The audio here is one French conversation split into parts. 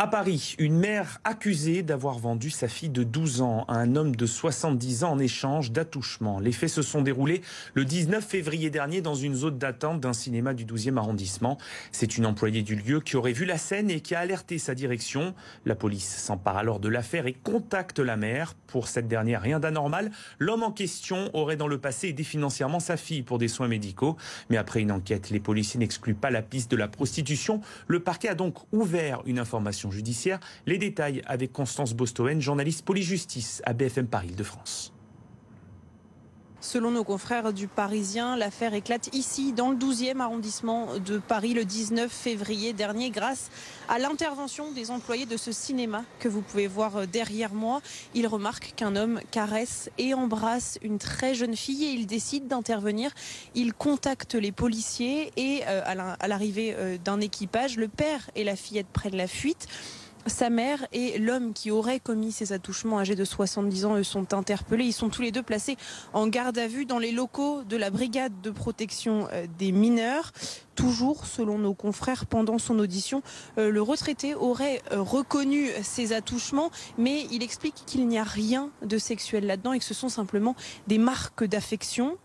À Paris, une mère accusée d'avoir vendu sa fille de 12 ans à un homme de 70 ans en échange d'attouchements. Les faits se sont déroulés le 19 février dernier dans une zone d'attente d'un cinéma du 12e arrondissement. C'est une employée du lieu qui aurait vu la scène et qui a alerté sa direction. La police s'empare alors de l'affaire et contacte la mère. Pour cette dernière, rien d'anormal. L'homme en question aurait dans le passé aidé financièrement sa fille pour des soins médicaux. Mais après une enquête, les policiers n'excluent pas la piste de la prostitution. Le parquet a donc ouvert une information judiciaire. Les détails avec Constance Bostoen, journaliste police-justice à BFM Paris Île-de-France. Selon nos confrères du Parisien, l'affaire éclate ici, dans le 12e arrondissement de Paris, le 19 février dernier, grâce à l'intervention des employés de ce cinéma que vous pouvez voir derrière moi. Ils remarquent qu'un homme caresse et embrasse une très jeune fille et ils décident d'intervenir. Ils contactent les policiers et à l'arrivée d'un équipage, le père et la fillette prennent la fuite. Sa mère et l'homme qui aurait commis ces attouchements, âgés de 70 ans, eux sont interpellés. Ils sont tous les deux placés en garde à vue dans les locaux de la brigade de protection des mineurs. Toujours selon nos confrères, pendant son audition, le retraité aurait reconnu ces attouchements, mais il explique qu'il n'y a rien de sexuel là-dedans et que ce sont simplement des marques d'affection.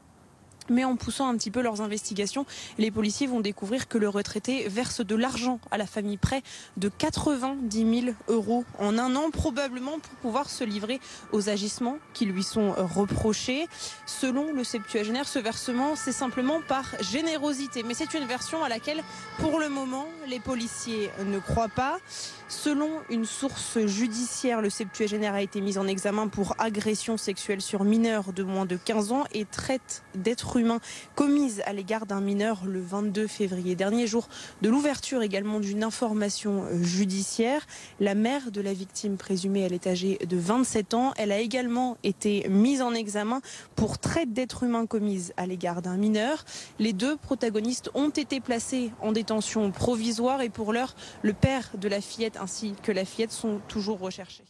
Mais en poussant un petit peu leurs investigations, les policiers vont découvrir que le retraité verse de l'argent à la famille, près de 90 000 € en un an, probablement pour pouvoir se livrer aux agissements qui lui sont reprochés. Selon le septuagénaire, ce versement, c'est simplement par générosité. Mais c'est une version à laquelle, pour le moment, les policiers ne croient pas. Selon une source judiciaire, le septuagénaire a été mis en examen pour agression sexuelle sur mineur de moins de 15 ans et traite d'êtres humains commise à l'égard d'un mineur le 22 février dernier, jour de l'ouverture également d'une information judiciaire. La mère de la victime présumée, elle est âgée de 27 ans. Elle a également été mise en examen pour traite d'êtres humains commise à l'égard d'un mineur. Les deux protagonistes ont été placés en détention provisoire et pour l'heure, le père de la fillette ainsi que la fillette sont toujours recherchés.